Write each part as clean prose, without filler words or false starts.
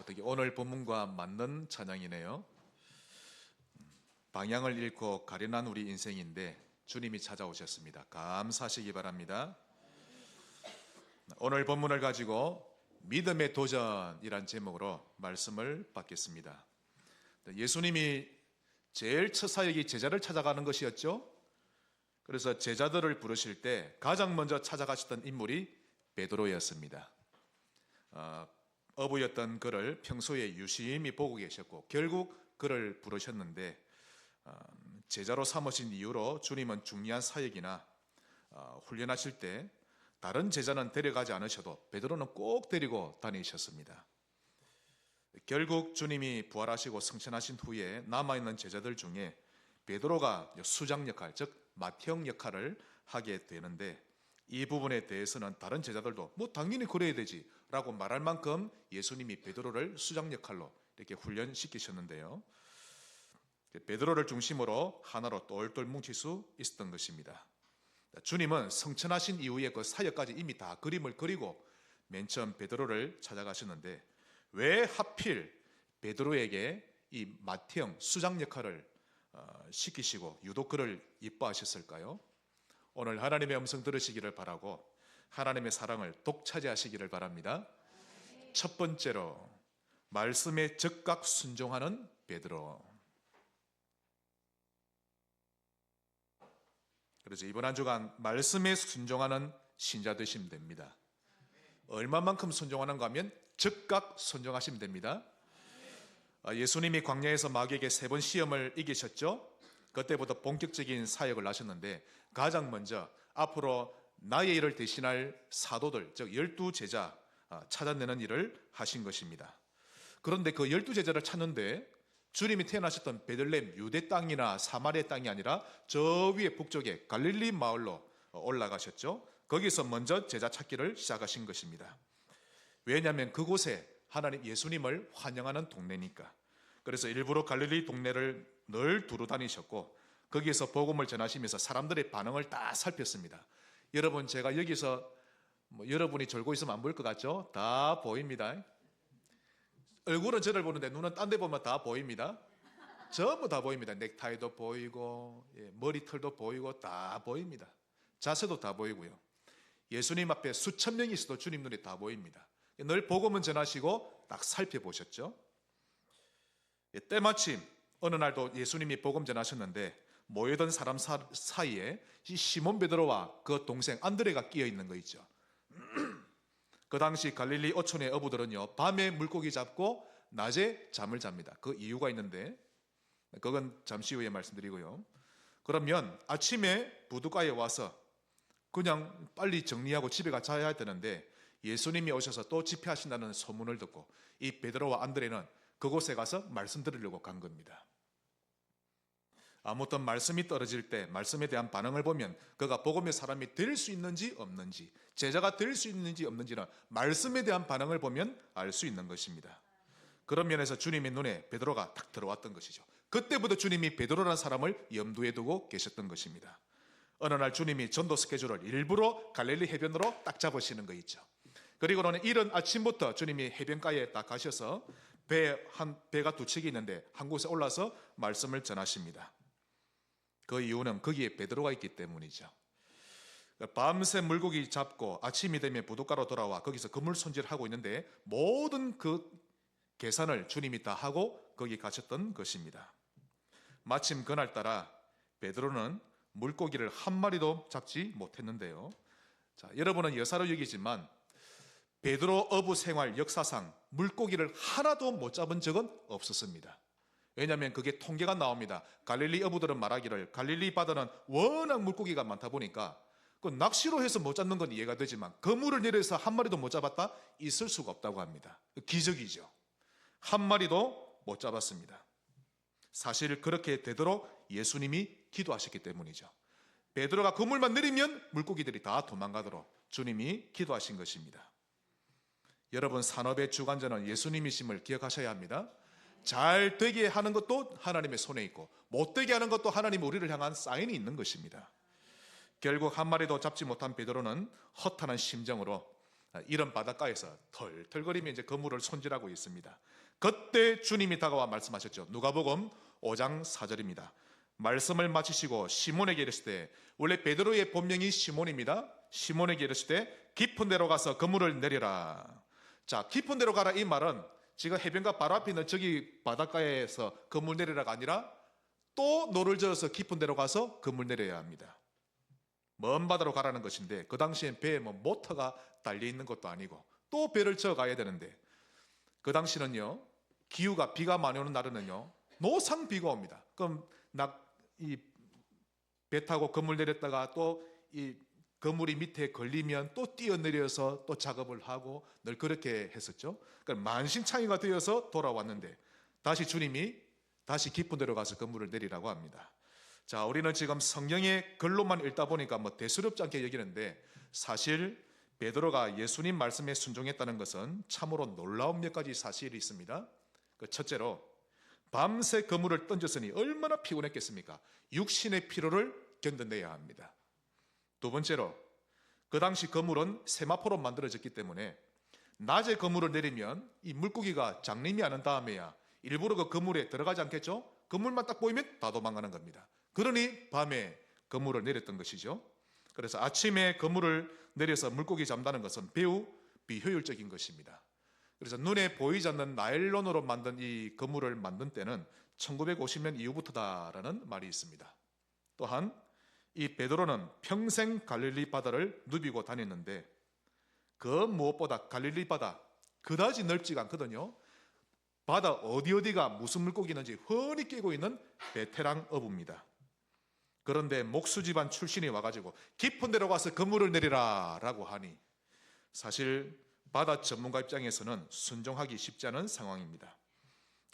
어떻게 오늘 본문과 맞는 찬양이네요. 방향을 잃고 가련한 우리 인생인데 주님이 찾아오셨습니다. 감사하시기 바랍니다. 오늘 본문을 가지고 믿음의 도전이란 제목으로 말씀을 받겠습니다. 예수님이 제일 첫 사역이 제자를 찾아가는 것이었죠. 그래서 제자들을 부르실 때 가장 먼저 찾아가셨던 인물이 베드로였습니다. 어부였던 그를 평소에 유심히 보고 계셨고 결국 그를 부르셨는데 제자로 삼으신 이후로 주님은 중요한 사역이나 훈련하실 때 다른 제자는 데려가지 않으셔도 베드로는 꼭 데리고 다니셨습니다. 결국 주님이 부활하시고 승천하신 후에 남아있는 제자들 중에 베드로가 수장 역할, 즉 맏형 역할을 하게 되는데 이 부분에 대해서는 다른 제자들도 당연히 그래야 되지 라고 말할 만큼 예수님이 베드로를 수장 역할로 이렇게 훈련시키셨는데요. 베드로를 중심으로 하나로 똘똘 뭉칠 수 있었던 것입니다. 주님은 승천하신 이후에 그 사역까지 이미 다 그림을 그리고 맨 처음 베드로를 찾아가셨는데 왜 하필 베드로에게 이 맏형 수장 역할을 시키시고 유독 그를 이뻐하셨을까요? 오늘 하나님의 음성 들으시기를 바라고 하나님의 사랑을 독차지하시기를 바랍니다. 첫 번째로 말씀에 즉각 순종하는 베드로. 그래서 이번 한 주간 말씀에 순종하는 신자 되시면 됩니다. 얼마만큼 순종하는가 하면 즉각 순종하시면 됩니다. 예수님이 광야에서 마귀에게 3번 시험을 이기셨죠. 그때부터 본격적인 사역을 하셨는데 가장 먼저 앞으로 나의 일을 대신할 사도들, 즉 12제자 찾아내는 일을 하신 것입니다. 그런데 그 12제자를 찾는데 주님이 태어나셨던 베들레헴 유대 땅이나 사마리아 땅이 아니라 저 위에 북쪽에 갈릴리 마을로 올라가셨죠. 거기서 먼저 제자 찾기를 시작하신 것입니다. 왜냐하면 그곳에 하나님 예수님을 환영하는 동네니까. 그래서 일부러 갈릴리 동네를 늘 두루 다니셨고 거기에서 복음을 전하시면서 사람들의 반응을 다 살폈습니다. 여러분, 제가 여기서 여러분이 졸고 있으면 안 보일 것 같죠? 다 보입니다. 얼굴은 저를 보는데 눈은 딴 데 보면 다 보입니다. 전부 다 보입니다. 넥타이도 보이고 머리털도 보이고 다 보입니다. 자세도 다 보이고요. 예수님 앞에 수천 명이 있어도 주님 눈에 다 보입니다. 늘 복음은 전하시고 딱 살펴보셨죠. 때마침 어느 날도 예수님이 복음 전하셨는데 모여든 사람 사이에 이 시몬 베드로와 그 동생 안드레가 끼어 있는 거 있죠. 그 당시 갈릴리 어촌의 어부들은요 밤에 물고기 잡고 낮에 잠을 잡니다. 그 이유가 있는데 그건 잠시 후에 말씀드리고요. 그러면 아침에 부둣가에 와서 그냥 빨리 정리하고 집에 가야 되는데 예수님이 오셔서 또 집회하신다는 소문을 듣고 이 베드로와 안드레는 그곳에 가서 말씀 들으려고 간 겁니다. 아무튼 말씀이 떨어질 때 말씀에 대한 반응을 보면 그가 복음의 사람이 될 수 있는지 없는지, 제자가 될 수 있는지 없는지는 말씀에 대한 반응을 보면 알 수 있는 것입니다. 그런 면에서 주님의 눈에 베드로가 딱 들어왔던 것이죠. 그때부터 주님이 베드로라는 사람을 염두에 두고 계셨던 것입니다. 어느 날 주님이 전도 스케줄을 일부러 갈릴리 해변으로 딱 잡으시는 거 있죠. 그리고는 이른 아침부터 주님이 해변가에 딱 가셔서 배가 2척이 있는데 한 곳에 올라서 말씀을 전하십니다. 그 이유는 거기에 베드로가 있기 때문이죠. 밤새 물고기 잡고 아침이 되면 부둣가로 돌아와 거기서 그물 손질하고 있는데 모든 그 계산을 주님이 다 하고 거기 가셨던 것입니다. 마침 그날따라 베드로는 물고기를 한 마리도 잡지 못했는데요. 자, 여러분은 여사로 여기지만 베드로 어부 생활 역사상 물고기를 하나도 못 잡은 적은 없었습니다. 왜냐하면 그게 통계가 나옵니다. 갈릴리 어부들은 말하기를 갈릴리 바다는 워낙 물고기가 많다 보니까 그 낚시로 해서 못 잡는 건 이해가 되지만 그물을 내려서 한 마리도 못 잡았다? 있을 수가 없다고 합니다. 기적이죠. 한 마리도 못 잡았습니다. 사실 그렇게 되도록 예수님이 기도하셨기 때문이죠. 베드로가 그물만 내리면 물고기들이 다 도망가도록 주님이 기도하신 것입니다. 여러분, 산업의 주관자는 예수님이심을 기억하셔야 합니다. 잘 되게 하는 것도 하나님의 손에 있고 못 되게 하는 것도 하나님 우리를 향한 사인이 있는 것입니다. 결국 한 마리도 잡지 못한 베드로는 허탄한 심정으로 이런 바닷가에서 털털거리며 이제 그물을 손질하고 있습니다. 그때 주님이 다가와 말씀하셨죠. 누가복음 5장 4절입니다. 말씀을 마치시고 시몬에게 이르시되, 원래 베드로의 본명이 시몬입니다. 시몬에게 이르시되 깊은 데로 가서 그물을 내리라. 자, 깊은 데로 가라 이 말은 지금 해변가 바로 앞에 있는 저기 바닷가에서 그물 내리라가 아니라 또 노를 저어서 깊은 데로 가서 그물 내려야 합니다. 먼 바다로 가라는 것인데 그 당시엔 배에 뭐 모터가 달려 있는 것도 아니고 또 배를 저어 가야 되는데 그 당시는요, 기후가 비가 많이 오는 날에는요 노상비가 옵니다. 그럼 이 배 타고 그물 내렸다가 또 이 그물이 밑에 걸리면 또 뛰어내려서 또 작업을 하고 늘 그렇게 했었죠. 그러니까 만신창이가 되어서 돌아왔는데 다시 주님이 다시 깊은 데로 가서 그물을 내리라고 합니다. 자, 우리는 지금 성경의 글로만 읽다 보니까 뭐 대수롭지 않게 여기는데 사실 베드로가 예수님 말씀에 순종했다는 것은 참으로 놀라운 몇 가지 사실이 있습니다. 그 첫째로 밤새 그물을 던졌으니 얼마나 피곤했겠습니까? 육신의 피로를 견뎌내야 합니다. 두 번째로 그 당시 그물은 세마포로 만들어졌기 때문에 낮에 그물을 내리면 이 물고기가 장림이 않은 다음에야 일부러 그 그물에 들어가지 않겠죠? 그물만 딱 보이면 다 도망가는 겁니다. 그러니 밤에 그물을 내렸던 것이죠. 그래서 아침에 그물을 내려서 물고기 잡는다는 것은 매우 비효율적인 것입니다. 그래서 눈에 보이지 않는 나일론으로 만든 이 그물을 만든 때는 1950년 이후부터다라는 말이 있습니다. 또한 이 베드로는 평생 갈릴리 바다를 누비고 다녔는데 그 무엇보다 갈릴리 바다 그다지 넓지가 않거든요. 바다 어디가 무슨 물고기 있는지 훤히 깨고 있는 베테랑 어부입니다. 그런데 목수 집안 출신이 와가지고 깊은 데로 가서 그물을 내리라 라고 하니 사실 바다 전문가 입장에서는 순종하기 쉽지 않은 상황입니다.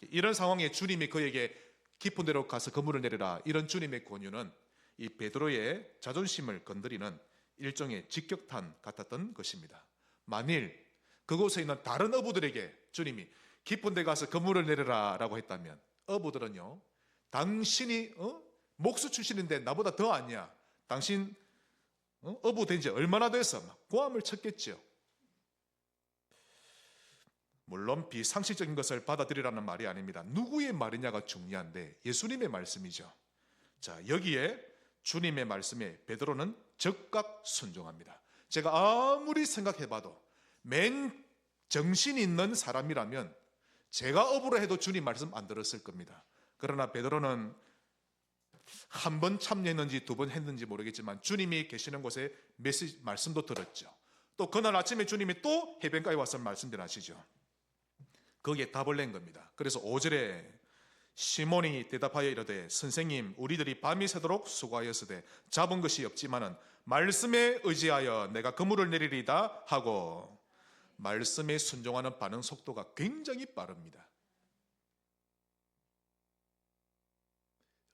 이런 상황에 주님이 그에게 깊은 데로 가서 그물을 내리라 이런 주님의 권유는 이 베드로의 자존심을 건드리는 일종의 직격탄 같았던 것입니다. 만일 그곳에 있는 다른 어부들에게 주님이 깊은 데 가서 그물을 내리라 라고 했다면 어부들은요, 당신이 목수 출신인데 나보다 더 아니야, 당신 어부 된 지 얼마나 돼서 막 고함을 쳤겠죠. 물론 비상식적인 것을 받아들이라는 말이 아닙니다. 누구의 말이냐가 중요한데 예수님의 말씀이죠. 자, 여기에 주님의 말씀에 베드로는 즉각 순종합니다. 제가 아무리 생각해봐도 맨 정신 있는 사람이라면 제가 어부로 해도 주님 말씀 안 들었을 겁니다. 그러나 베드로는 한 번 참여했는지 두 번 했는지 모르겠지만 주님이 계시는 곳에 말씀도 들었죠. 또 그날 아침에 주님이 또 해변가에 와서 말씀들 하시죠. 거기에 답을 낸 겁니다. 그래서 5절에 시몬이 대답하여 이르되 선생님, 우리들이 밤이 새도록 수고하였으되 잡은 것이 없지만은 말씀에 의지하여 내가 그물을 내리리다 하고, 말씀에 순종하는 반응 속도가 굉장히 빠릅니다.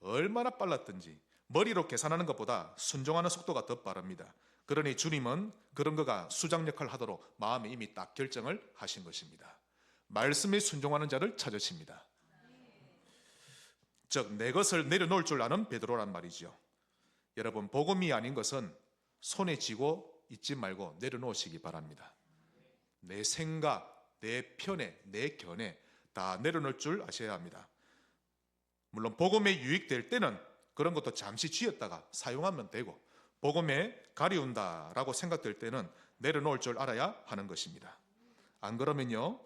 얼마나 빨랐든지 머리로 계산하는 것보다 순종하는 속도가 더 빠릅니다. 그러니 주님은 그런 거가 수장 역할을 하도록 마음에 이미 딱 결정을 하신 것입니다. 말씀에 순종하는 자를 찾으십니다. 즉 내 것을 내려놓을 줄 아는 베드로란 말이죠. 여러분, 복음이 아닌 것은 손에 쥐고 있지 말고 내려놓으시기 바랍니다. 내 생각, 내 편에, 내 견해 다 내려놓을 줄 아셔야 합니다. 물론 복음에 유익될 때는 그런 것도 잠시 쥐었다가 사용하면 되고, 복음에 가리운다라고 생각될 때는 내려놓을 줄 알아야 하는 것입니다. 안 그러면요,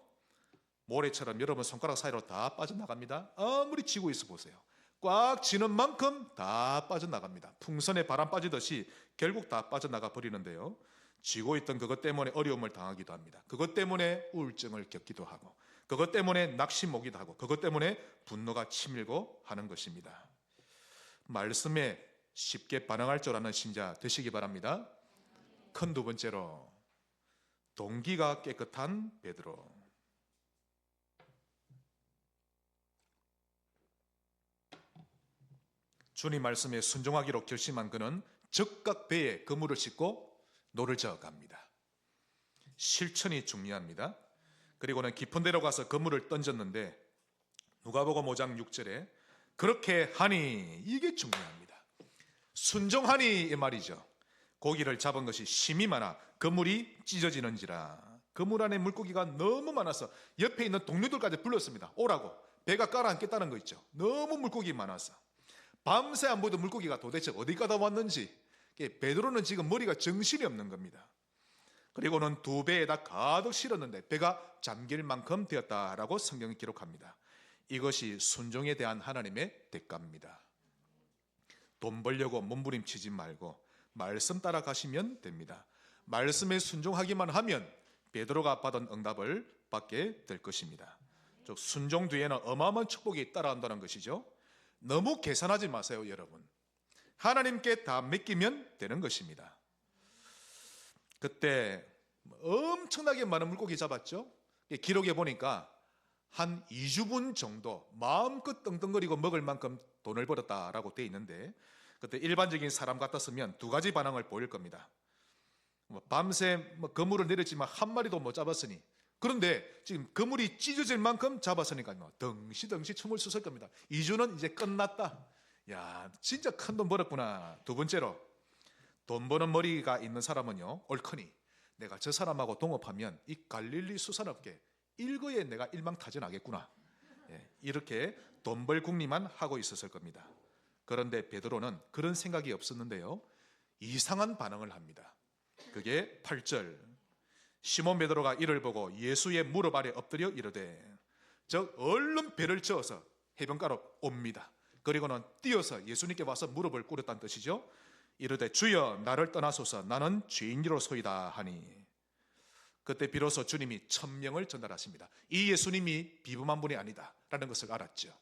모래처럼 여러분 손가락 사이로 다 빠져나갑니다. 아무리 쥐고 있어 보세요. 꽉 쥐는 만큼 다 빠져나갑니다. 풍선에 바람 빠지듯이 결국 다 빠져나가 버리는데요, 쥐고 있던 그것 때문에 어려움을 당하기도 합니다. 그것 때문에 우울증을 겪기도 하고, 그것 때문에 낙심 오기도 하고, 그것 때문에 분노가 치밀고 하는 것입니다. 말씀에 쉽게 반응할 줄 아는 신자 되시기 바랍니다. 큰 두 번째로 동기가 깨끗한 베드로. 주님 말씀에 순종하기로 결심한 그는 즉각 배에 그물을 싣고 노를 저어갑니다. 실천이 중요합니다. 그리고는 깊은 데로 가서 그물을 던졌는데 누가복음 5장 6절에 그렇게 하니, 이게 중요합니다. 순종하니 이 말이죠. 고기를 잡은 것이 심이 많아 그물이 찢어지는지라. 그물 안에 물고기가 너무 많아서 옆에 있는 동료들까지 불렀습니다. 오라고. 배가 깔아앉겠다는 거 있죠. 너무 물고기 많아서 밤새 안 보이던 물고기가 도대체 어디 가다 왔는지 베드로는 지금 머리가 정신이 없는 겁니다. 그리고는 두 배에다 가득 실었는데 배가 잠길 만큼 되었다라고 성경이 기록합니다. 이것이 순종에 대한 하나님의 대가입니다. 돈 벌려고 몸부림치지 말고 말씀 따라가시면 됩니다. 말씀에 순종하기만 하면 베드로가 받은 응답을 받게 될 것입니다. 즉 순종 뒤에는 어마어마한 축복이 따라온다는 것이죠. 너무 계산하지 마세요, 여러분. 하나님께 다 맡기면 되는 것입니다. 그때 엄청나게 많은 물고기 잡았죠. 기록에 보니까 한 2주분 정도 마음껏 떵떵거리고 먹을 만큼 돈을 벌었다라고 되어 있는데, 그때 일반적인 사람 같았으면 두 가지 반응을 보일 겁니다. 밤새 그물을 내렸지만 한 마리도 못 잡았으니, 그런데 지금 그물이 찢어질 만큼 잡았으니까요, 덩시덩시 춤을 췄을 겁니다. 2주는 이제 끝났다. 야, 진짜 큰 돈 벌었구나. 두 번째로, 돈 버는 머리가 있는 사람은요, 옳거니 내가 저 사람하고 동업하면 이 갈릴리 수산업계 일거에 내가 일망타진하겠구나. 이렇게 돈 벌 궁리만 하고 있었을 겁니다. 그런데 베드로는 그런 생각이 없었는데요, 이상한 반응을 합니다. 그게 8절. 시몬 베드로가 이를 보고 예수의 무릎 아래 엎드려 이르되, 즉 얼른 배를 저어서 해변가로 옵니다. 그리고는 뛰어서 예수님께 와서 무릎을 꿇었다는 뜻이죠. 이르되 주여 나를 떠나소서 나는 죄인이로소이다 하니, 그때 비로소 주님이 천명을 전달하십니다. 이 예수님이 비범한 분이 아니다 라는 것을 알았죠.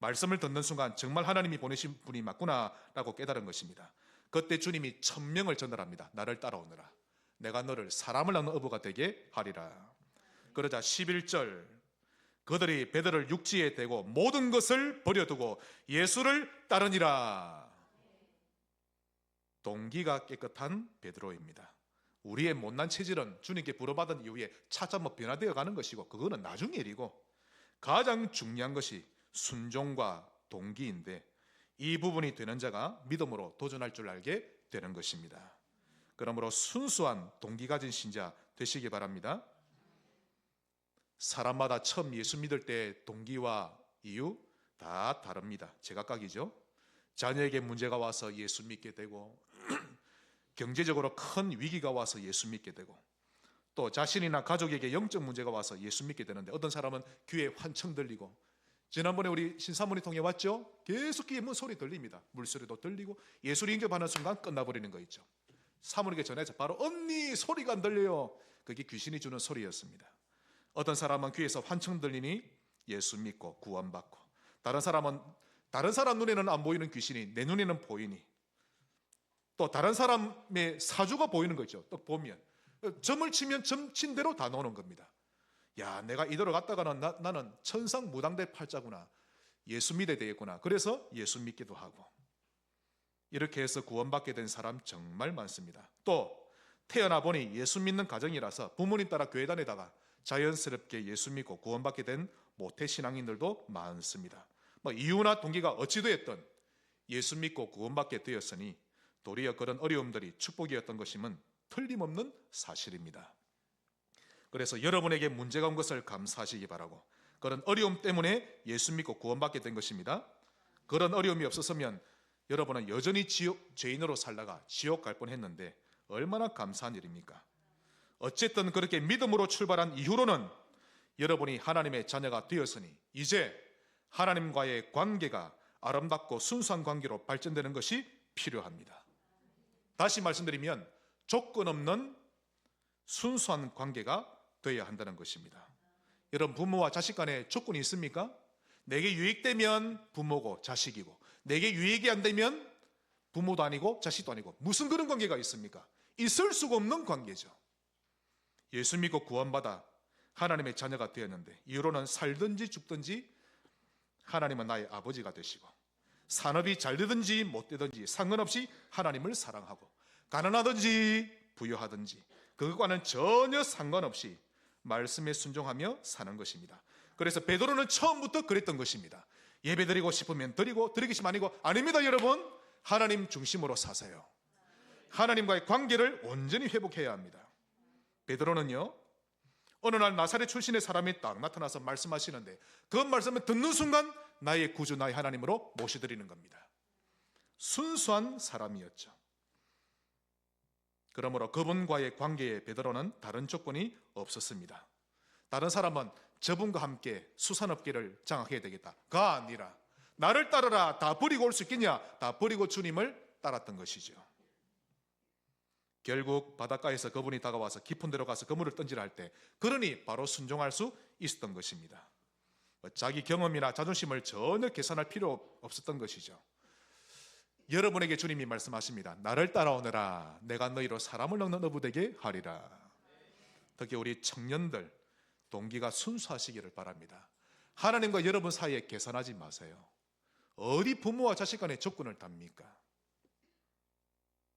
말씀을 듣는 순간 정말 하나님이 보내신 분이 맞구나라고 깨달은 것입니다. 그때 주님이 천명을 전달합니다. 나를 따라오너라. 내가 너를 사람을 낳는 어부가 되게 하리라. 그러자 11절, 그들이 베드로를 육지에 대고 모든 것을 버려두고 예수를 따르니라. 동기가 깨끗한 베드로입니다. 우리의 못난 체질은 주님께 부름받은 이후에 차차 변화되어 가는 것이고, 그거는 나중 일이고, 가장 중요한 것이 순종과 동기인데, 이 부분이 되는 자가 믿음으로 도전할 줄 알게 되는 것입니다. 그러므로 순수한 동기 가진 신자 되시기 바랍니다. 사람마다 처음 예수 믿을 때 동기와 이유 다 다릅니다. 제각각이죠. 자녀에게 문제가 와서 예수 믿게 되고, 경제적으로 큰 위기가 와서 예수 믿게 되고, 또 자신이나 가족에게 영적 문제가 와서 예수 믿게 되는데, 어떤 사람은 귀에 환청 들리고, 지난번에 우리 신사문이 통해 왔죠? 계속 귀에 문 소리 들립니다. 물소리도 들리고, 예수를 인접하는 순간 끝나버리는 거 있죠. 사모님께 전해서 바로 언니 소리가 안 들려요. 그게 귀신이 주는 소리였습니다. 어떤 사람은 귀에서 환청 들리니 예수 믿고 구원받고, 다른 사람은 다른 사람 눈에는 안 보이는 귀신이 내 눈에는 보이니, 또 다른 사람의 사주가 보이는 거죠. 또 보면 점을 치면 점친 대로 다 나오는 겁니다. 야, 내가 이대로 갔다가는 나는 천상무당대 팔자구나. 예수 믿어야 되겠구나. 그래서 예수 믿기도 하고, 이렇게 해서 구원받게 된 사람 정말 많습니다. 또 태어나 보니 예수 믿는 가정이라서 부모님 따라 교회 다니다가 자연스럽게 예수 믿고 구원받게 된 모태신앙인들도 많습니다. 이유나 동기가 어찌되었든 예수 믿고 구원받게 되었으니 도리어 그런 어려움들이 축복이었던 것임은 틀림없는 사실입니다. 그래서 여러분에게 문제가 온 것을 감사하시기 바라고, 그런 어려움 때문에 예수 믿고 구원받게 된 것입니다. 그런 어려움이 없었으면 여러분은 여전히 죄인으로 살다가 지옥 갈 뻔했는데 얼마나 감사한 일입니까? 어쨌든 그렇게 믿음으로 출발한 이후로는 여러분이 하나님의 자녀가 되었으니 이제 하나님과의 관계가 아름답고 순수한 관계로 발전되는 것이 필요합니다. 다시 말씀드리면 조건 없는 순수한 관계가 되어야 한다는 것입니다. 여러분, 부모와 자식 간에 조건이 있습니까? 내게 유익되면 부모고 자식이고, 내게 유익이 안 되면 부모도 아니고 자식도 아니고, 무슨 그런 관계가 있습니까? 있을 수가 없는 관계죠. 예수 믿고 구원받아 하나님의 자녀가 되었는데 이후로는 살든지 죽든지 하나님은 나의 아버지가 되시고, 산업이 잘 되든지 못 되든지 상관없이 하나님을 사랑하고, 가난하든지 부유하든지 그것과는 전혀 상관없이 말씀에 순종하며 사는 것입니다. 그래서 베드로는 처음부터 그랬던 것입니다. 예배 드리고 싶으면 드리고, 드리기 싶으면 아니고, 아닙니다. 여러분, 하나님 중심으로 사세요. 하나님과의 관계를 온전히 회복해야 합니다. 베드로는요, 어느 날 나사렛 출신의 사람이 딱 나타나서 말씀하시는데 그 말씀을 듣는 순간 나의 구주 나의 하나님으로 모셔드리는 겁니다. 순수한 사람이었죠. 그러므로 그분과의 관계에 베드로는 다른 조건이 없었습니다. 다른 사람은 저분과 함께 수산업계를 장악해야 되겠다가 아니라 나를 따르라, 다 버리고 올 수 있겠냐, 다 버리고 주님을 따랐던 것이죠. 결국 바닷가에서 그분이 다가와서 깊은 데로 가서 그물을 던지라 할 때 그러니 바로 순종할 수 있었던 것입니다. 자기 경험이나 자존심을 전혀 계산할 필요 없었던 것이죠. 여러분에게 주님이 말씀하십니다. 나를 따라오너라, 내가 너희로 사람을 낚는 어부 되게 하리라. 특히 우리 청년들 동기가 순수하시기를 바랍니다. 하나님과 여러분 사이에 계산하지 마세요. 어디 부모와 자식 간의 조건을 답니까?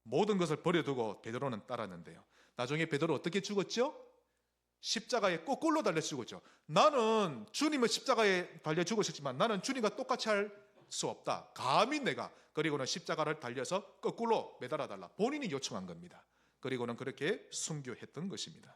모든 것을 버려두고 베드로는 따랐는데요, 나중에 베드로 어떻게 죽었죠? 십자가에 거꾸로 달려 죽었죠. 나는 주님은 십자가에 달려 죽으셨지만 나는 주님과 똑같이 할 수 없다. 감히 내가. 그리고는 십자가를 달려서 거꾸로 매달아달라. 본인이 요청한 겁니다. 그리고는 그렇게 순교했던 것입니다.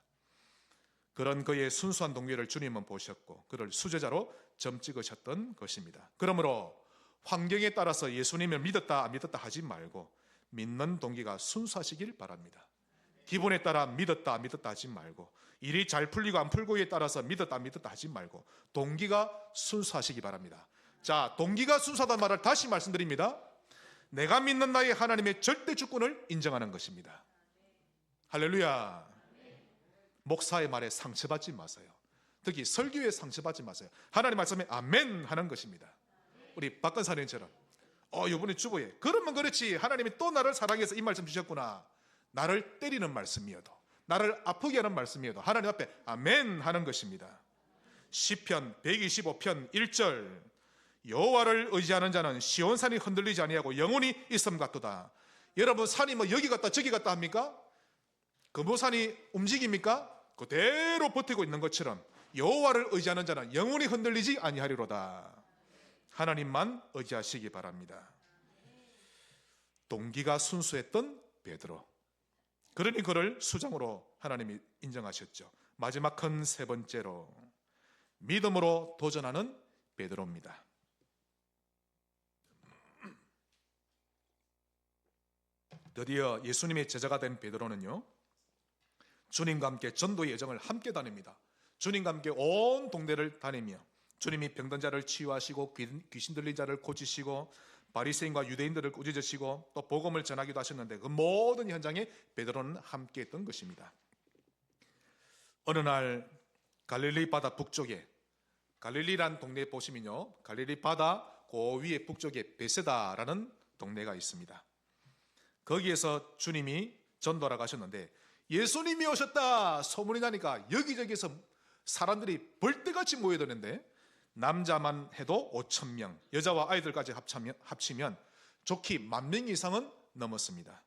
그런 그의 순수한 동기를 주님은 보셨고 그를 수제자로 점 찍으셨던 것입니다. 그러므로 환경에 따라서 예수님을 믿었다 안 믿었다 하지 말고 믿는 동기가 순수하시길 바랍니다. 기분에 따라 믿었다 안 믿었다 하지 말고 일이 잘 풀리고 안 풀고에 따라서 믿었다 안 믿었다 하지 말고 동기가 순수하시기 바랍니다. 자, 동기가 순수하다는 말을 다시 말씀드립니다. 내가 믿는 나의 하나님의 절대 주권을 인정하는 것입니다. 할렐루야. 목사의 말에 상처받지 마세요. 특히 설교에 상처받지 마세요. 하나님 말씀에 아멘 하는 것입니다. 우리 박근사님처럼 이번에 주보에 그러면 그렇지, 하나님이 또 나를 사랑해서 이 말씀 주셨구나. 나를 때리는 말씀이어도 나를 아프게 하는 말씀이어도 하나님 앞에 아멘 하는 것입니다. 시편 125편 1절 여호와를 의지하는 자는 시온산이 흔들리지 아니하고 영원히 있음 같도다. 여러분, 산이 뭐 여기 갔다 저기 갔다 합니까? 금보산이 움직입니까? 그대로 버티고 있는 것처럼 여호와를 의지하는 자는 영원히 흔들리지 아니하리로다. 하나님만 의지하시기 바랍니다. 동기가 순수했던 베드로, 그러니 그를 수장으로 하나님이 인정하셨죠. 마지막 큰 세 번째로 믿음으로 도전하는 베드로입니다. 드디어 예수님의 제자가 된 베드로는요, 주님과 함께 전도의 여정을 함께 다닙니다. 주님과 함께 온 동네를 다니며 주님이 병든 자를 치유하시고 귀신 들린 자를 고치시고 바리새인과 유대인들을 꾸짖으시고 또 복음을 전하기도 하셨는데 그 모든 현장에 베드로는 함께 했던 것입니다. 어느 날 갈릴리 바다 북쪽에, 갈릴리란 동네에 보시면요, 갈릴리 바다 그 위에 북쪽에 베세다라는 동네가 있습니다. 거기에서 주님이 전도하러 가셨는데 예수님이 오셨다 소문이 나니까 여기저기서 사람들이 벌떼같이 모여드는데 남자만 해도 5,000명, 여자와 아이들까지 합치면 좋기 10,000명 이상은 넘었습니다.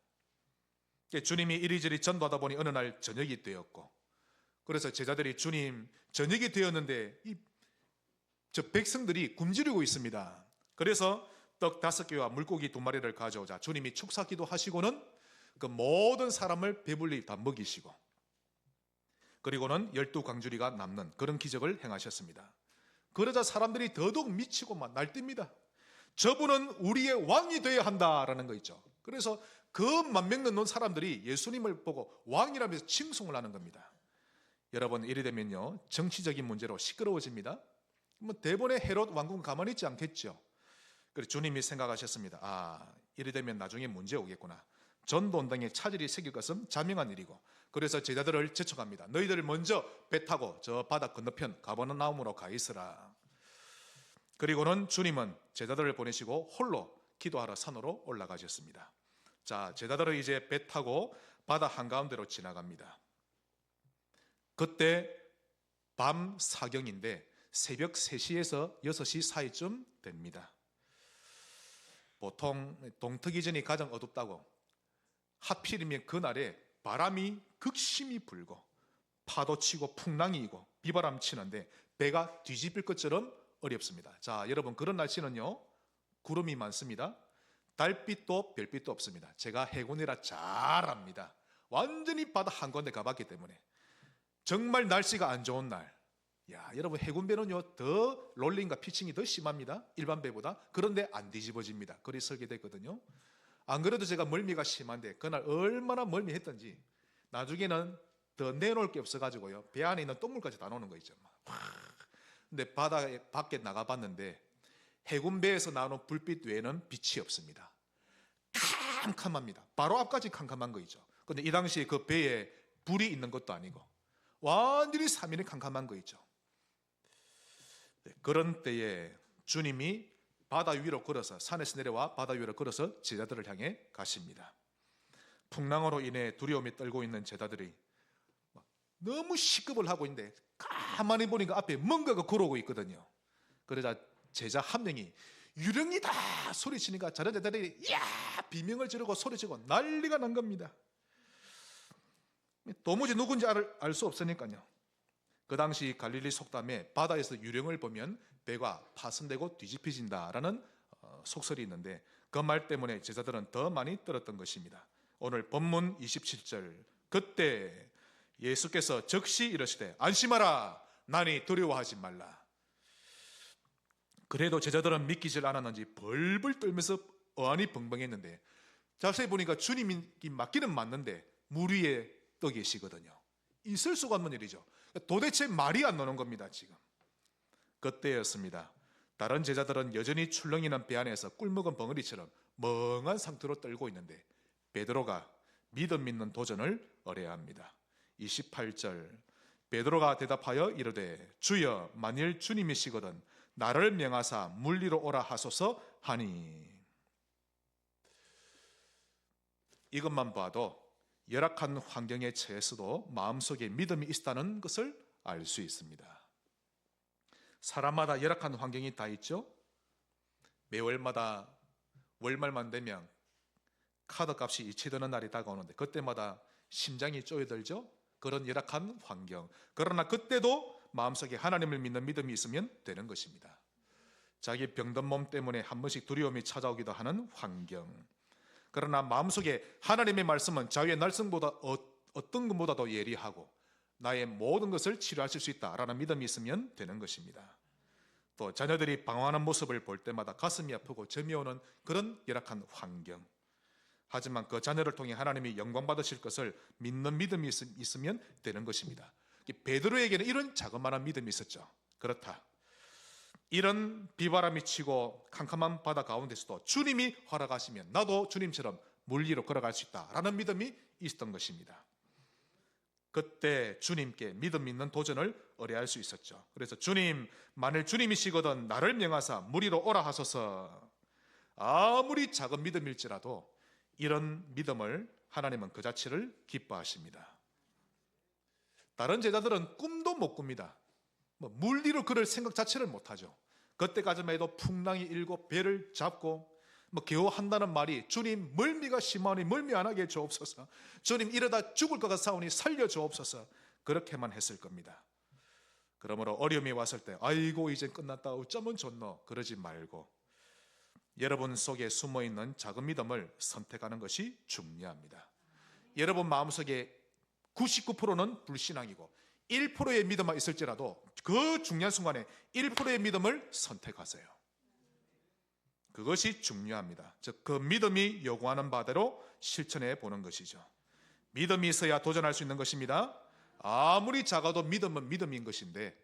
주님이 이리저리 전도하다 보니 어느 날 저녁이 되었고, 그래서 제자들이 주님 저녁이 되었는데 저 백성들이 굶주리고 있습니다. 그래서 떡 5개와 물고기 2마리를 가져오자 주님이 축사기도 하시고는 그 모든 사람을 배불리 다 먹이시고 그리고는 12광주리가 남는 그런 기적을 행하셨습니다. 그러자 사람들이 더더욱 미치고 막 날뜁니다. 저분은 우리의 왕이 되어야 한다라는 거 있죠. 그래서 그 10,000명 넘는 사람들이 예수님을 보고 왕이라면서 칭송을 하는 겁니다. 여러분, 이래 되면요 정치적인 문제로 시끄러워집니다. 뭐 대본의 헤롯 왕국은 가만히 있지 않겠죠. 그래서 주님이 생각하셨습니다. 이래 되면 나중에 문제 오겠구나. 전도 운동에 차질이 생길 것은 자명한 일이고, 그래서 제자들을 제청합니다. 너희들 먼저 배 타고 저 바다 건너편 가버나움으로 가 있으라. 그리고는 주님은 제자들을 보내시고 홀로 기도하러 산으로 올라가셨습니다. 자, 제자들은 이제 배 타고 바다 한가운데로 지나갑니다. 그때 밤 사경인데 새벽 3시에서 6시 사이쯤 됩니다. 보통 동트기전이 가장 어둡다고, 하필이면 그날에 바람이 극심히 불고 파도 치고 풍랑이 이고 비바람 치는데 배가 뒤집힐 것처럼 어렵습니다. 자, 여러분, 그런 날씨는요 구름이 많습니다. 달빛도 별빛도 없습니다. 제가 해군이라 잘 압니다. 완전히 바다 한가운데 가봤기 때문에. 정말 날씨가 안 좋은 날, 야, 여러분 해군배는요 더 롤링과 피칭이 더 심합니다. 일반 배보다. 그런데 안 뒤집어집니다. 그리 설계됐거든요. 안 그래도 제가 멀미가 심한데 그날 얼마나 멀미했던지 나중에는 더 내놓을 게 없어가지고요 배 안에 있는 똥물까지 다 놓는 거 있죠. 근데 바다에 밖에 나가봤는데 해군배에서 나오는 불빛 외에는 빛이 없습니다. 캄캄합니다. 바로 앞까지 캄캄한 거 있죠. 근데 이 당시에 그 배에 불이 있는 것도 아니고 완전히 사면이 캄캄한 거 있죠. 네, 그런 때에 주님이 바다 위로 걸어서 산에서 내려와 바다 위로 걸어서 제자들을 향해 가십니다. 풍랑으로 인해 두려움에 떨고 있는 제자들이 너무 시급을 하고 있는데 가만히 보니까 앞에 뭔가가 걸어오고 있거든요. 그러자 제자 한 명이 유령이다 소리치니까 다른 제자들이 야 비명을 지르고 소리치고 난리가 난 겁니다. 도무지 누군지 알 수 없으니까요. 그 당시 갈릴리 속담에 바다에서 유령을 보면 배가 파손되고 뒤집혀진다라는 속설이 있는데 그 말 때문에 제자들은 더 많이 떨었던 것입니다. 오늘 본문 27절 그때 예수께서 즉시 이르시되 안심하라 나니 두려워하지 말라. 그래도 제자들은 믿기질 않았는지 벌벌 떨면서 어안이 벙벙했는데 자세히 보니까 주님이 맞기는 맞는데 물 위에 떠 계시거든요. 있을 수가 없는 일이죠. 도대체 말이 안 나오는 겁니다. 지금 그때였습니다. 다른 제자들은 여전히 출렁이는 배 안에서 꿀먹은 벙어리처럼 멍한 상태로 떨고 있는데 베드로가 믿음 있는 도전을 의뢰합니다. 28절 베드로가 대답하여 이르되 주여 만일 주님이시거든 나를 명하사 물 위로 오라 하소서 하니. 이것만 봐도 열악한 환경에 처해서도 마음속에 믿음이 있다는 것을 알 수 있습니다. 사람마다 열악한 환경이 다 있죠. 매월마다 월말만 되면 카드값이 이체되는 날이 다가오는데 그때마다 심장이 쪼여들죠. 그런 열악한 환경. 그러나 그때도 마음속에 하나님을 믿는 믿음이 있으면 되는 것입니다. 자기 병든 몸 때문에 한 번씩 두려움이 찾아오기도 하는 환경. 그러나 마음속에 하나님의 말씀은 자유의 날성보다 어떤 것보다도 예리하고 나의 모든 것을 치료하실 수 있다라는 믿음이 있으면 되는 것입니다. 또 자녀들이 방황하는 모습을 볼 때마다 가슴이 아프고 점이 오는 그런 열악한 환경. 하지만 그 자녀를 통해 하나님이 영광 받으실 것을 믿는 믿음이 있으면 되는 것입니다. 베드로에게는 이런 자그마한 믿음이 있었죠. 그렇다. 이런 비바람이 치고 캄캄한 바다 가운데서도 주님이 허락하시면 나도 주님처럼 물 위로 걸어갈 수 있다라는 믿음이 있었던 것입니다. 그때 주님께 믿음 있는 도전을 의뢰할 수 있었죠. 그래서 주님 만일 주님이시거든 나를 명하사 물 위로 오라 하소서. 아무리 작은 믿음일지라도 이런 믿음을 하나님은 그 자체를 기뻐하십니다. 다른 제자들은 꿈도 못 꿉니다. 물 위로 걸을 생각 자체를 못하죠. 그때까지만 해도 풍랑이 일고 배를 잡고 겨우 한다는 말이 주님 멀미가 심하니 멀미 안 하게 주옵소서. 주님 이러다 죽을 것 같사오니 살려 주옵소서. 그렇게만 했을 겁니다. 그러므로 어려움이 왔을 때 아이고 이제 끝났다 어쩌면 좋노 그러지 말고 여러분 속에 숨어있는 작은 믿음을 선택하는 것이 중요합니다. 여러분 마음속에 99%는 불신앙이고 1%의 믿음만 있을지라도 그 중요한 순간에 1%의 믿음을 선택하세요. 그것이 중요합니다. 즉 그 믿음이 요구하는 바대로 실천해 보는 것이죠. 믿음이 있어야 도전할 수 있는 것입니다. 아무리 작아도 믿음은 믿음인 것인데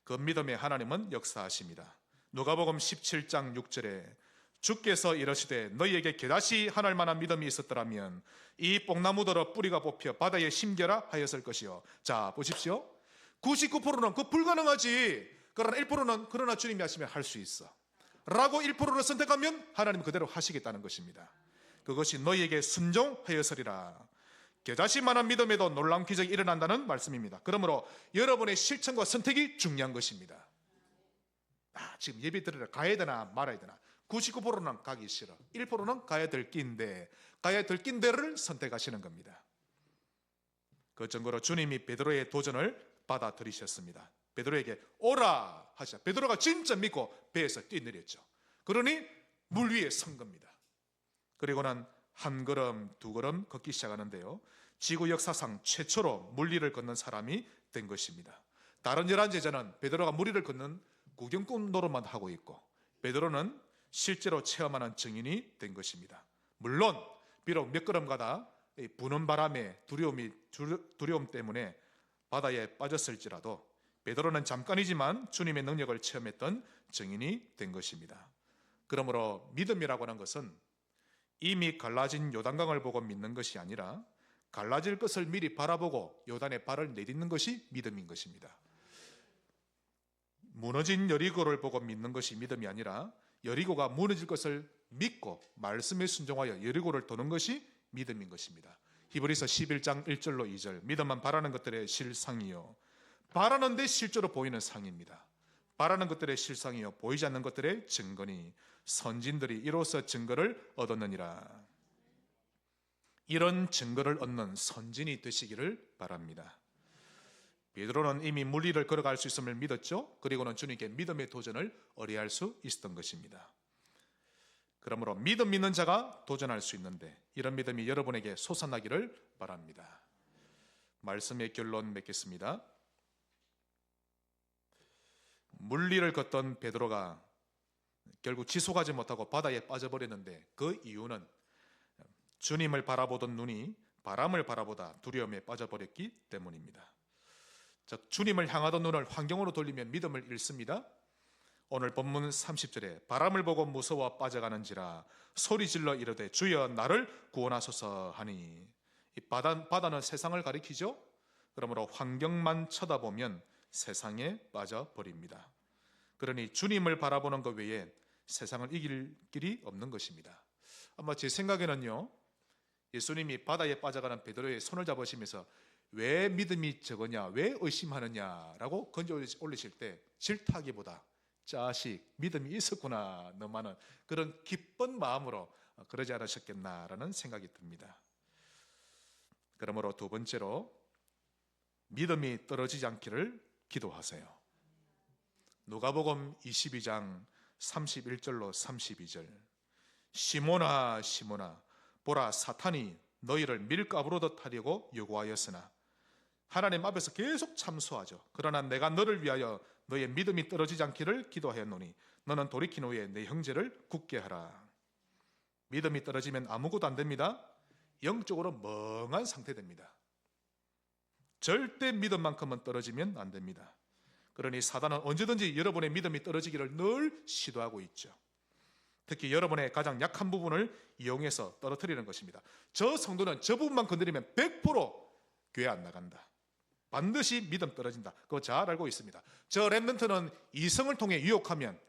그 믿음에 하나님은 역사하십니다. 누가복음 17장 6절에 주께서 이르시되 너희에게 게다시 하늘 만한 믿음이 있었더라면 이 뽕나무더러 뿌리가 뽑혀 바다에 심겨라 하였을 것이요. 자 보십시오. 99%는 그 불가능하지. 그러나 1%는 그러나 주님이 하시면 할 수 있어 라고 1%를 선택하면 하나님 그대로 하시겠다는 것입니다. 그것이 너희에게 순종하였으리라. 겨자씨만한 믿음에도 놀라운 기적이 일어난다는 말씀입니다. 그러므로 여러분의 실천과 선택이 중요한 것입니다. 지금 예배 드리러 가야 되나 말아야 되나. 99%는 가기 싫어. 1%는 가야 될 낀데 가야 될 낀데를 선택하시는 겁니다. 그 증거로 주님이 베드로의 도전을 받아들이셨습니다. 베드로에게 오라 하시자. 베드로가 진짜 믿고 배에서 뛰내렸죠. 그러니 물 위에 선 겁니다. 그리고는 한 걸음, 두 걸음 걷기 시작하는데요. 지구 역사상 최초로 물리를 걷는 사람이 된 것입니다. 다른 11제자는 베드로가 무리를 걷는 구경꾼 노릇만 하고 있고, 베드로는 실제로 체험하는 증인이 된 것입니다. 물론 비록 몇 걸음 가다 부는 바람에 두려움 때문에 바다에 빠졌을지라도 베드로는 잠깐이지만 주님의 능력을 체험했던 증인이 된 것입니다. 그러므로 믿음이라고 하는 것은 이미 갈라진 요단강을 보고 믿는 것이 아니라 갈라질 것을 미리 바라보고 요단에 발을 내딛는 것이 믿음인 것입니다. 무너진 여리고를 보고 믿는 것이 믿음이 아니라 여리고가 무너질 것을 믿고 말씀에 순종하여 여리고를 도는 것이 믿음인 것입니다. 히브리서 11장 1절로 2절, 믿음은 바라는 것들의 실상이요 바라는데 실제로 보이는 상입니다. 바라는 것들의 실상이요 보이지 않는 것들의 증거니 선진들이 이로써 증거를 얻었느니라. 이런 증거를 얻는 선진이 되시기를 바랍니다. 베드로는 이미 물리를 걸어갈 수 있음을 믿었죠. 그리고는 주님께 믿음의 도전을 의뢰할 수 있었던 것입니다. 그러므로 믿음 믿는 자가 도전할 수 있는데 이런 믿음이 여러분에게 솟아나기를 바랍니다. 말씀의 결론 맺겠습니다. 물리를 걷던 베드로가 결국 지속하지 못하고 바다에 빠져버렸는데 그 이유는 주님을 바라보던 눈이 바람을 바라보다 두려움에 빠져버렸기 때문입니다. 즉 주님을 향하던 눈을 환경으로 돌리면 믿음을 잃습니다. 오늘 본문 30절에 바람을 보고 무서워 빠져가는지라 소리질러 이르되 주여 나를 구원하소서 하니, 이 바다는 세상을 가리키죠. 그러므로 환경만 쳐다보면 세상에 빠져버립니다. 그러니 주님을 바라보는 것 외에 세상을 이길 길이 없는 것입니다. 아마 제 생각에는요, 예수님이 바다에 빠져가는 베드로의 손을 잡으시면서 왜 믿음이 적으냐, 왜 의심하느냐라고 건져 올리실 때 질타하기보다 자식 믿음이 있었구나 너만은 그런 기쁜 마음으로 그러지 않으셨겠나라는 생각이 듭니다. 그러므로 두 번째로 믿음이 떨어지지 않기를 기도하세요. 누가복음 22장 31절로 32절, 시몬아 시몬아 보라 사탄이 너희를 밀가부르듯 하려고 요구하였으나, 하나님 앞에서 계속 참소하죠. 그러나 내가 너를 위하여 너의 믿음이 떨어지지 않기를 기도하였노니 너는 돌이킨 후에 내 형제를 굳게 하라. 믿음이 떨어지면 아무것도 안 됩니다. 영적으로 멍한 상태 됩니다. 절대 믿음만큼은 떨어지면 안 됩니다. 그러니 사단은 언제든지 여러분의 믿음이 떨어지기를 늘 시도하고 있죠. 특히 여러분의 가장 약한 부분을 이용해서 떨어뜨리는 것입니다. 저 성도는 저 부분만 건드리면 100% 교회 안 나간다, 반드시 믿음 떨어진다, 그거 잘 알고 있습니다. 저 렘넌트는 이성을 통해 유혹하면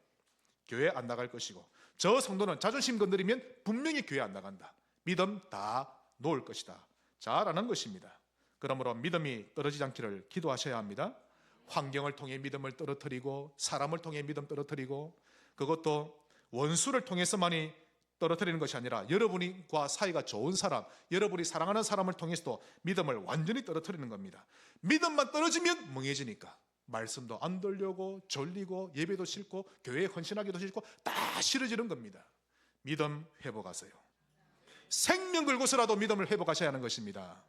교회 안 나갈 것이고, 저 성도는 자존심 건드리면 분명히 교회 안 나간다, 믿음 다 놓을 것이다, 잘 아는 것입니다. 그러므로 믿음이 떨어지지 않기를 기도하셔야 합니다. 환경을 통해 믿음을 떨어뜨리고 사람을 통해 믿음 떨어뜨리고, 그것도 원수를 통해서만이 떨어뜨리는 것이 아니라 여러분과 사이가 좋은 사람, 여러분이 사랑하는 사람을 통해서도 믿음을 완전히 떨어뜨리는 겁니다. 믿음만 떨어지면 멍해지니까 말씀도 안 들려고, 졸리고, 예배도 싫고, 교회에 헌신하기도 싫고, 다 싫어지는 겁니다. 믿음 회복하세요. 생명 걸고서라도 믿음을 회복하셔야 하는 것입니다.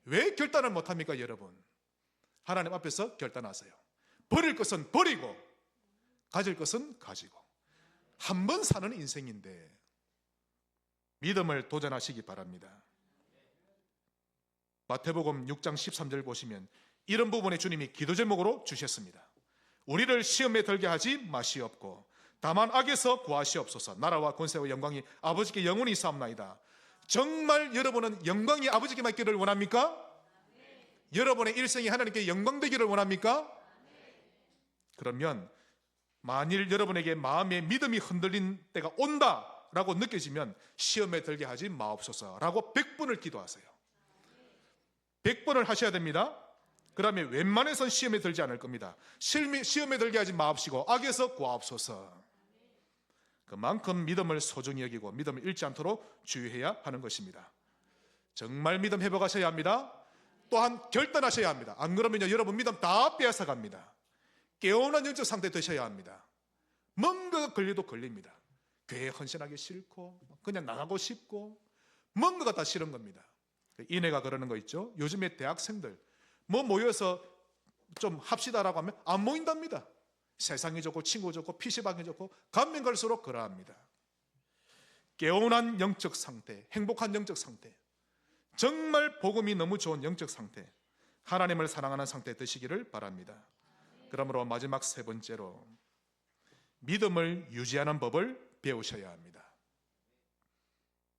왜 결단을 못합니까 여러분? 하나님 앞에서 결단하세요. 버릴 것은 버리고 가질 것은 가지고, 한 번 사는 인생인데 믿음을 도전하시기 바랍니다. 마태복음 6장 13절 보시면 이런 부분에 주님이 기도 제목으로 주셨습니다. 우리를 시험에 들게 하지 마시옵고 다만 악에서 구하시옵소서. 나라와 권세와 영광이 아버지께 영원히 있사옵나이다. 정말 여러분은 영광이 아버지께 맡기를 원합니까? 여러분의 일생이 하나님께 영광되기를 원합니까? 그러면 만일 여러분에게 마음의 믿음이 흔들린 때가 온다라고 느껴지면 시험에 들게 하지 마옵소서라고 100번을 기도하세요. 100번을 하셔야 됩니다. 그러면 웬만해선 시험에 들지 않을 겁니다. 시험에 들게 하지 마옵시고 악에서 구하옵소서. 그만큼 믿음을 소중히 여기고 믿음을 잃지 않도록 주의해야 하는 것입니다. 정말 믿음 회복하셔야 합니다. 또한 결단하셔야 합니다. 안 그러면 여러분 믿음 다 빼앗아 갑니다. 깨어난 영적 상태 되셔야 합니다. 뭔가가 걸려도 걸립니다. 교회에 헌신하기 싫고 그냥 나가고 싶고 뭔가가 다 싫은 겁니다. 이내가 그러는 거 있죠. 요즘에 대학생들 뭐 모여서 좀 합시다라고 하면 안 모인답니다. 세상이 좋고 친구 좋고 PC방이 좋고 가면 갈수록 그러합니다. 개운한 영적 상태, 행복한 영적 상태, 정말 복음이 너무 좋은 영적 상태, 하나님을 사랑하는 상태 되시기를 바랍니다. 그러므로 마지막 세 번째로 믿음을 유지하는 법을 배우셔야 합니다.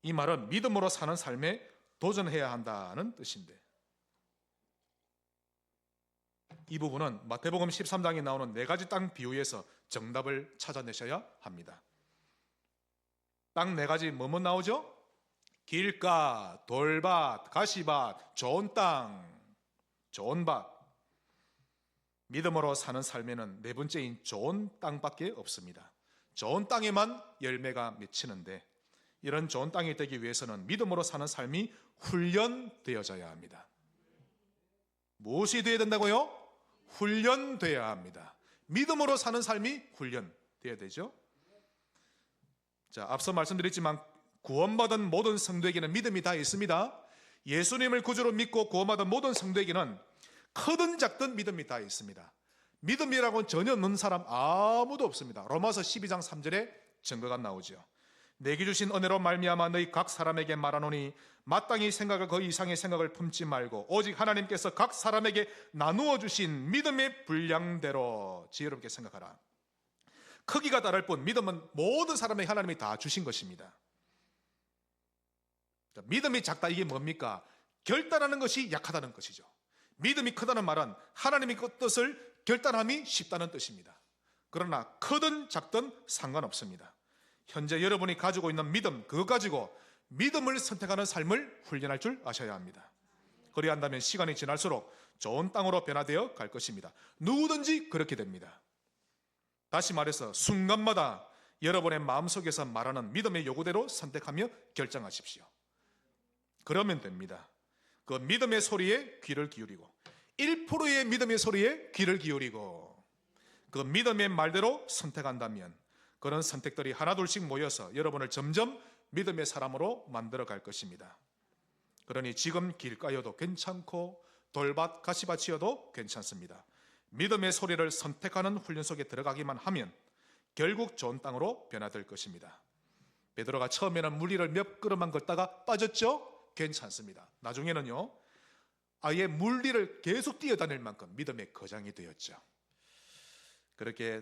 이 말은 믿음으로 사는 삶에 도전해야 한다는 뜻인데, 이 부분은 마태복음 13장에 나오는 네 가지 땅 비유에서 정답을 찾아내셔야 합니다. 땅 네 가지 뭐뭐 나오죠? 길가, 돌밭, 가시밭, 좋은 땅, 좋은 밭. 믿음으로 사는 삶에는 네 번째인 좋은 땅밖에 없습니다. 좋은 땅에만 열매가 맺히는데, 이런 좋은 땅이 되기 위해서는 믿음으로 사는 삶이 훈련되어져야 합니다. 무엇이 되어야 된다고요? 훈련되어야 합니다. 믿음으로 사는 삶이 훈련되어야 되죠. 자, 앞서 말씀드렸지만 구원받은 모든 성도에게는 믿음이 다 있습니다. 예수님을 구주로 믿고 구원받은 모든 성도에게는 크든 작든 믿음이 다 있습니다. 믿음이라고는 전혀 없는 사람 아무도 없습니다. 로마서 12장 3절에 증거가 나오죠. 내게 주신 은혜로 말미암아 너희 각 사람에게 말하노니 마땅히 생각을 그 이상의 생각을 품지 말고 오직 하나님께서 각 사람에게 나누어 주신 믿음의 분량대로 지혜롭게 생각하라. 크기가 다를 뿐 믿음은 모든 사람에게 하나님이 다 주신 것입니다. 믿음이 작다, 이게 뭡니까? 결단하는 것이 약하다는 것이죠. 믿음이 크다는 말은 하나님의 뜻을 결단함이 쉽다는 뜻입니다. 그러나 크든 작든 상관없습니다. 현재 여러분이 가지고 있는 믿음, 그거 가지고 믿음을 선택하는 삶을 훈련할 줄 아셔야 합니다. 그래야 한다면 시간이 지날수록 좋은 땅으로 변화되어 갈 것입니다. 누구든지 그렇게 됩니다. 다시 말해서 순간마다 여러분의 마음속에서 말하는 믿음의 요구대로 선택하며 결정하십시오. 그러면 됩니다. 그 믿음의 소리에 귀를 기울이고 1%의 믿음의 소리에 귀를 기울이고 그 믿음의 말대로 선택한다면 그런 선택들이 하나둘씩 모여서 여러분을 점점 믿음의 사람으로 만들어 갈 것입니다. 그러니 지금 길가여도 괜찮고 돌밭, 가시밭이어도 괜찮습니다. 믿음의 소리를 선택하는 훈련 속에 들어가기만 하면 결국 좋은 땅으로 변화될 것입니다. 베드로가 처음에는 물리를 몇 걸음만 걷다가 빠졌죠? 괜찮습니다. 나중에는요, 아예 물리를 계속 뛰어다닐 만큼 믿음의 거장이 되었죠. 그렇게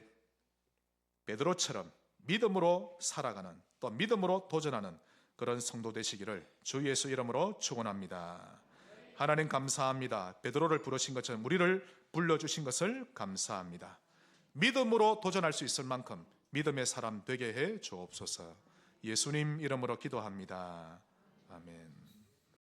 베드로처럼 믿음으로 살아가는, 또 믿음으로 도전하는 그런 성도 되시기를 주 예수 이름으로 축원합니다. 하나님 감사합니다. 베드로를 부르신 것처럼 우리를 불러주신 것을 감사합니다. 믿음으로 도전할 수 있을 만큼 믿음의 사람 되게 해 주옵소서. 예수님 이름으로 기도합니다. 아멘.